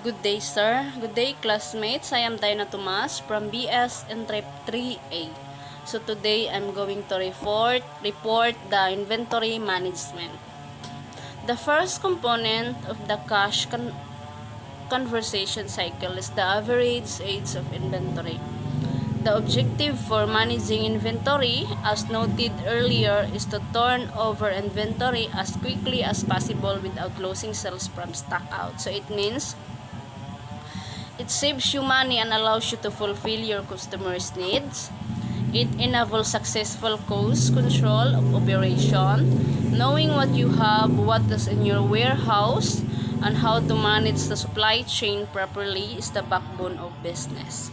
Good day, sir. Good day, classmates. I am Diana Tomas from BS Entrep 3A. So today I'm going to report the inventory management. The first component of the cash conversion cycle is the average age of inventory. The objective for managing inventory, as noted earlier, is to turn over inventory as quickly as possible without losing sales from stock out. So it means it saves you money and allows you to fulfill your customers' needs. It enables successful cost control of operation. Knowing what you have, what is in your warehouse, and how to manage the supply chain properly is the backbone of business.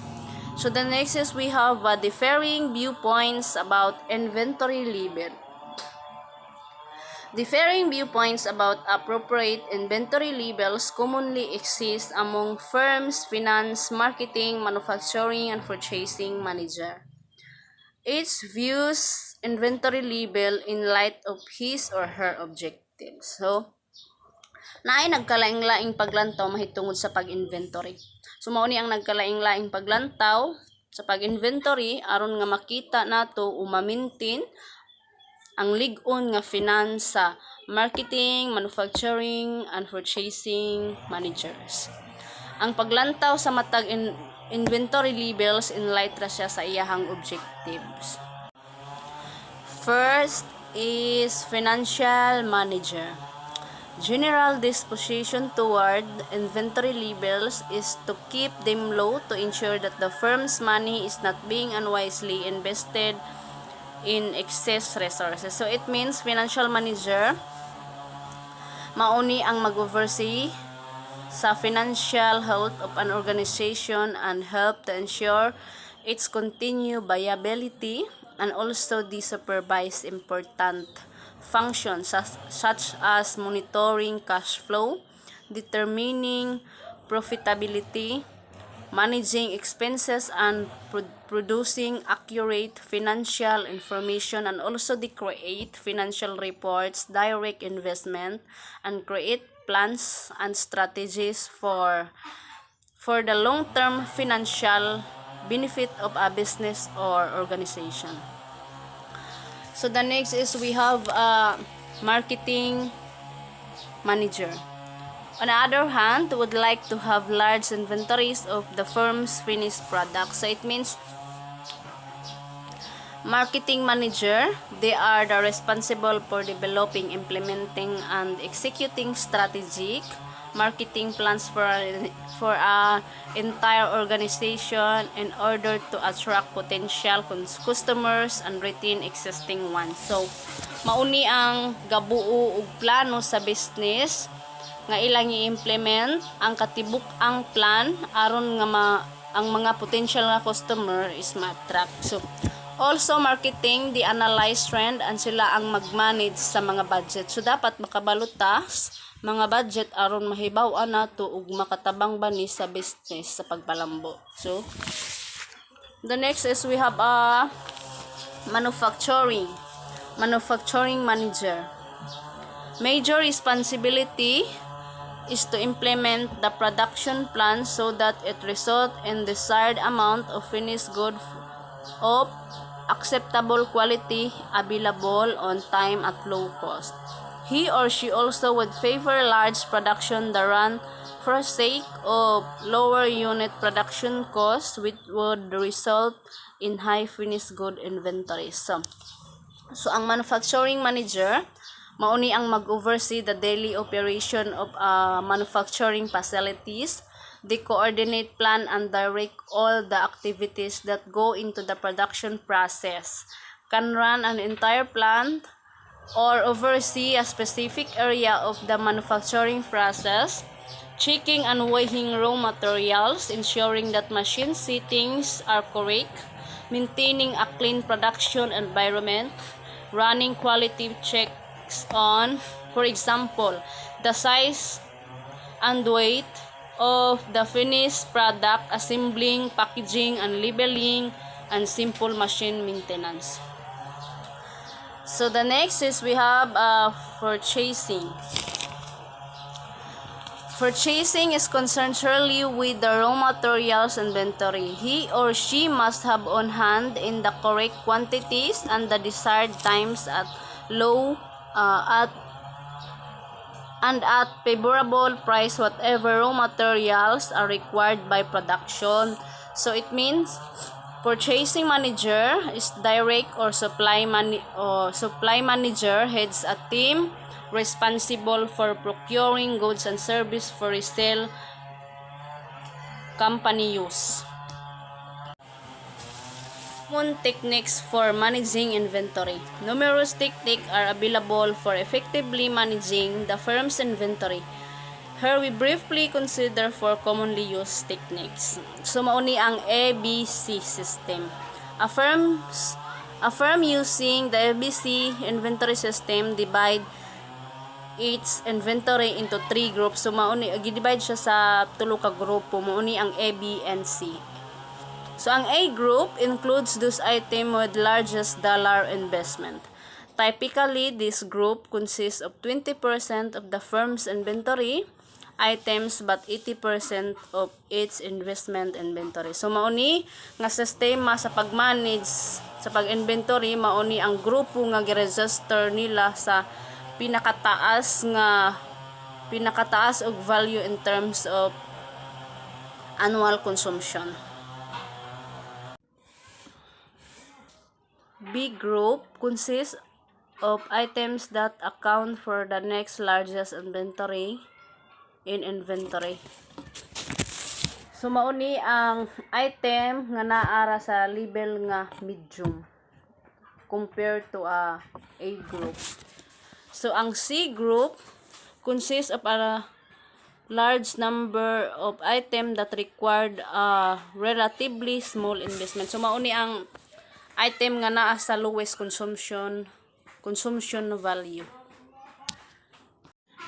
So the next is we have differing viewpoints about inventory level. Differing viewpoints about appropriate inventory levels commonly exist among firms, finance, marketing, manufacturing, and purchasing manager. Each views inventory level in light of his or her objectives. So, naay nagkalaing-laing paglantaw mahitungod sa pag-inventory. So, mao ni ang nagkalaing-laing paglantaw sa pag-inventory aron nga makita nato o ma-maintain ang lig-on nga finance sa marketing, manufacturing, and purchasing managers. Ang paglantaw sa matag inventory levels in light ra siya sa iyahang objectives. First is financial manager. General disposition toward inventory levels is to keep them low to ensure that the firm's money is not being unwisely invested in excess resources. So it means financial manager mauni ang mag-oversee sa financial health of an organization and help to ensure its continued viability, and also they supervise important functions such as monitoring cash flow, determining profitability, managing expenses, and producing accurate financial information, and also they create financial reports, direct investment, and create plans and strategies for the long-term financial benefit of a business or organization. So the next is we have a marketing manager. On the other hand, would like to have large inventories of the firm's finished products. So it means marketing manager, they are the responsible for developing, implementing, and executing strategic marketing plans for a entire organization in order to attract potential customers and retain existing ones. So mauni ang gabuo og plano sa business nga ilang i-implement ang katibuk-ang plan aron nga ang mga potential nga customer is ma-attract. So also marketing, di analyze trend and sila ang mag-manage sa mga budget. So dapat makabalutas mga budget aron mahibaw-an nato ug makatabang ba ni sa business sa pagpalambo. So the next is we have a manufacturing manager. Major responsibility is to implement the production plan so that it result in desired amount of finished good of acceptable quality, available on time at low cost. He or she also would favor large production that run for sake of lower unit production costs, which would result in high finished good inventory. So ang manufacturing manager mauni ang mag-oversee the daily operation of manufacturing facilities. They coordinate, plan, and direct all the activities that go into the production process, can run an entire plant, or oversee a specific area of the manufacturing process, checking and weighing raw materials, ensuring that machine settings are correct, maintaining a clean production environment, running quality checks on, for example, the size and weight of the finished product, assembling, packaging, and labeling, and simple machine maintenance. So the next is we have purchasing. Purchasing is concerned solely with the raw materials inventory. He or she must have on hand in the correct quantities and the desired times at low at favorable price whatever raw materials are required by production. So it means purchasing manager is direct or supply manager heads a team responsible for procuring goods and service for resale company use. Common techniques for managing inventory. Numerous techniques are available for effectively managing the firm's inventory. Here we briefly consider 4 commonly used techniques. So mauni ang ABC system. A firm using the ABC inventory system divide its inventory into 3 groups. So mauni gi-divide siya sa tulo ka grupo. Mauni ang A, B, and C. So ang A group includes those items with largest dollar investment. Typically, this group consists of 20% of the firm's inventory items but 80% of its investment inventory. So mauni nga sistema sa pag-manage sa pag-inventory, mauni ang grupo nga gi-register nila sa pinakataas og value in terms of annual consumption. B group consists of items that account for the next largest inventory in inventory. So mauni ang item nga naara sa level nga medium compared to a group. So ang C group consists of a large number of items that required a relatively small investment. So mauni ang item nga naa sa lowest consumption value.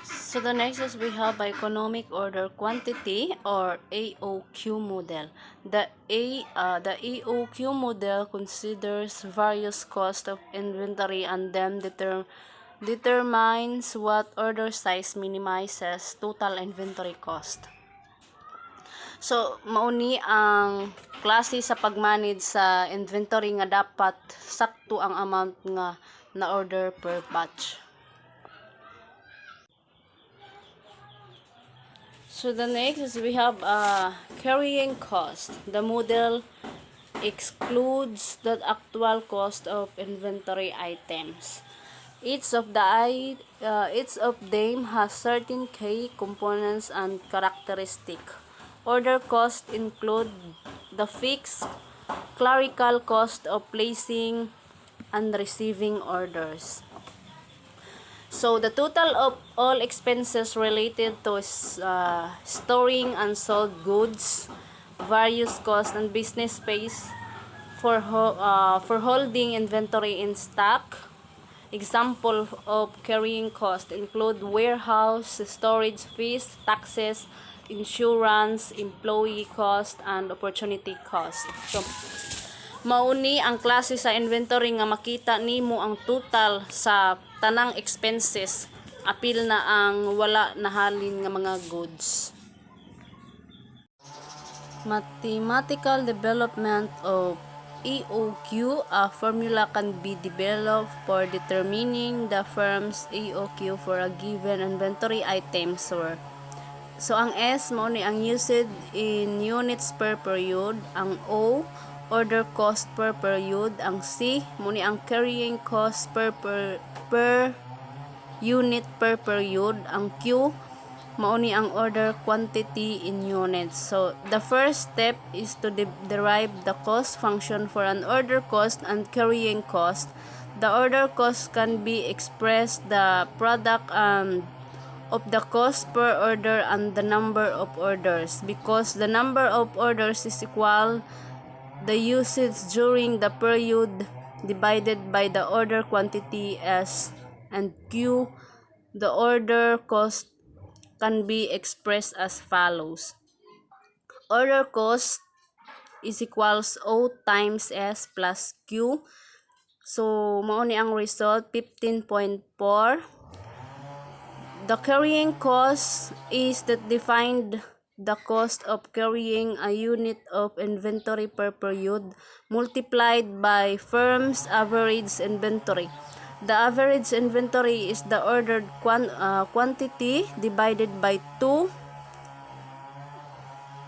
So the next is we have economic order quantity or AOQ model. The AOQ model considers various costs of inventory and then determines what order size minimizes total inventory cost. So, mauni ang klase sa pag-manage sa inventory nga dapat sakto ang amount nga na-order per batch. So, the next is we have carrying cost. The model excludes the actual cost of inventory items. Each of them has certain key components and characteristics. Order costs include the fixed clerical cost of placing and receiving orders. So the total of all expenses related to storing unsold goods, various costs and business space for holding inventory in stock. Example of carrying cost include warehouse, storage fees, taxes, insurance, employee cost, and opportunity cost. So, mauni ang klase sa inventory nga makita nimo ang total sa tanang expenses, apil na ang wala nahalin nga mga goods. Mathematical development of EOQ, a formula can be developed for determining the firm's EOQ for a given inventory item. So ang S mo ni ang usage in units per period, ang O order cost per period, ang C mo ni ang carrying cost per unit per period, ang Q mao ni ang order quantity in units. So the first step is to derive the cost function for an order cost and carrying cost. The order cost can be expressed the product of the cost per order and the number of orders, because the number of orders is equal the usage during the period divided by the order quantity S, and Q. The order cost can be expressed as follows. Order cost is equals O times S plus Q. So mao ni ang result 15.4 The carrying cost is that defined the cost of carrying a unit of inventory per period multiplied by firm's average inventory. The average inventory is the ordered quantity divided by 2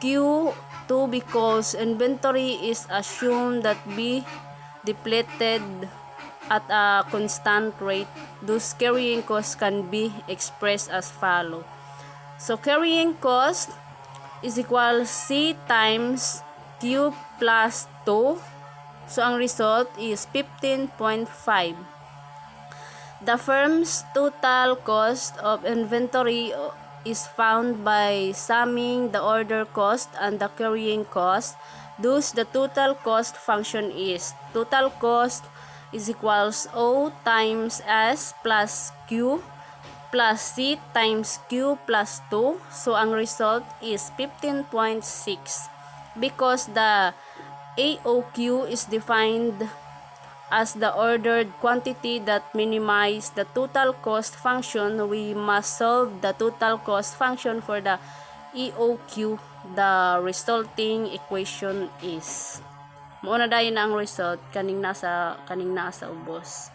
Q2 because inventory is assumed that be depleted at a constant rate. Thus, carrying cost can be expressed as follow. So, carrying cost is equal C times Q plus 2. So, ang result is 15.5. The firm's total cost of inventory is found by summing the order cost and the carrying cost. Thus, the total cost function is total cost is equals O times S plus Q plus C times Q plus 2. So, ang result is 15.6 because the AOQ is defined as the ordered quantity that minimize the total cost function. We must solve the total cost function for the EOQ. The resulting equation is muna dayon na ang result kaning nasa ubos.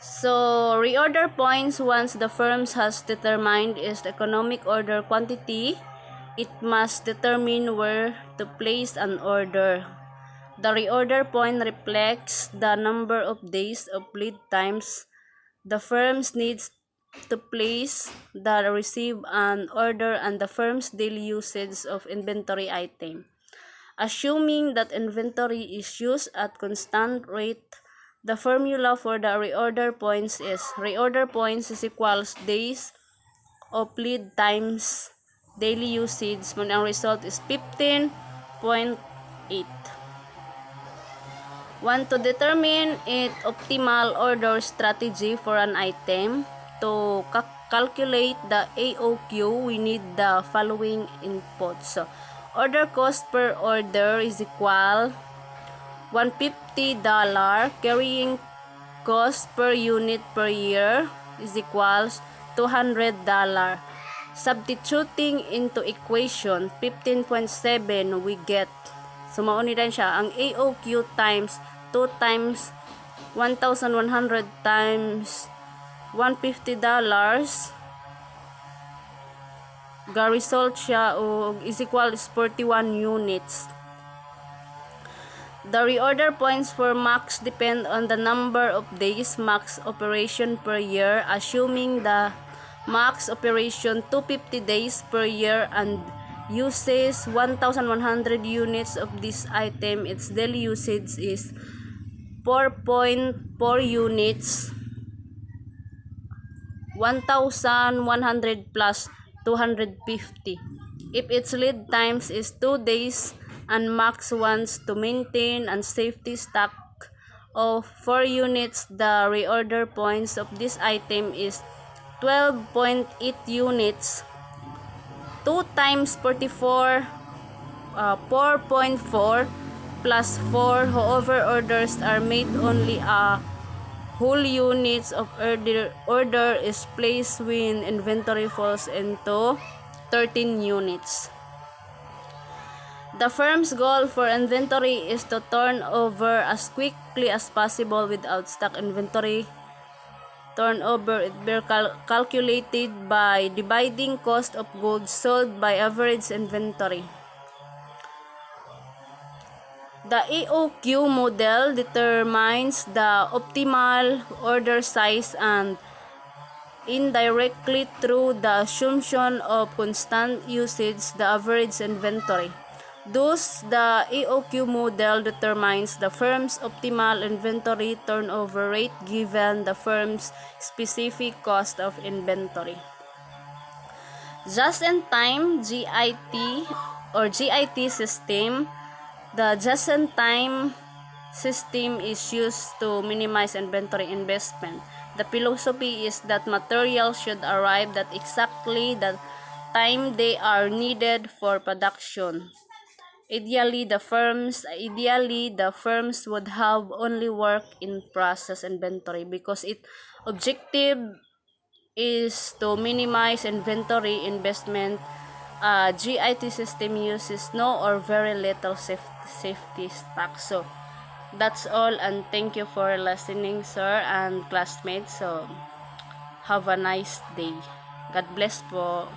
So, reorder points once the firms has determined its economic order quantity, it must determine where to place an order. The reorder point reflects the number of days of lead times the firms needs to place the receive an order and the firm's daily usage of inventory item. Assuming that inventory is used at constant rate, the formula for the reorder points is reorder points is equals days of lead times daily usage. Ang result is 15.8. Want to determine its optimal order strategy for an item. To calculate the AOQ, we need the following inputs. So, order cost per order is equal $150. Carrying cost per unit per year is equals $200. Substituting into equation 15.7, we get sumaunidan siya ang AOQ times 2 times 1,100 times $150 ga result siya og is equal is 41 units. The reorder points for max depend on the number of days max operation per year. Assuming the max operation 250 days per year and uses 1,100 units of this item, its daily usage is 4.4 units. 1,100 plus 250. If its lead times is 2 days and max wants to maintain and safety stock of 4 units, the reorder points of this item is 12.8 units. 2 times 44, 4.4 plus 4. However, orders are made only a whole units of order is placed when inventory falls into 13 units. The firm's goal for inventory is to turn over as quickly as possible without stock inventory. Turnover is calculated by dividing cost of goods sold by average inventory. The AOQ model determines the optimal order size and indirectly through the assumption of constant usage the average inventory. Thus, the AOQ model determines the firm's optimal inventory turnover rate given the firm's specific cost of inventory. Just-in-time GIT or GIT system. The just-in-time system is used to minimize inventory investment. The philosophy is that materials should arrive at exactly the time they are needed for production. Ideally, the firms would have only work in process inventory because its objective is to minimize inventory investment. GIT system uses no or very little safety stock. So that's all, and thank you for listening, sir and classmates. So have a nice day. God bless po.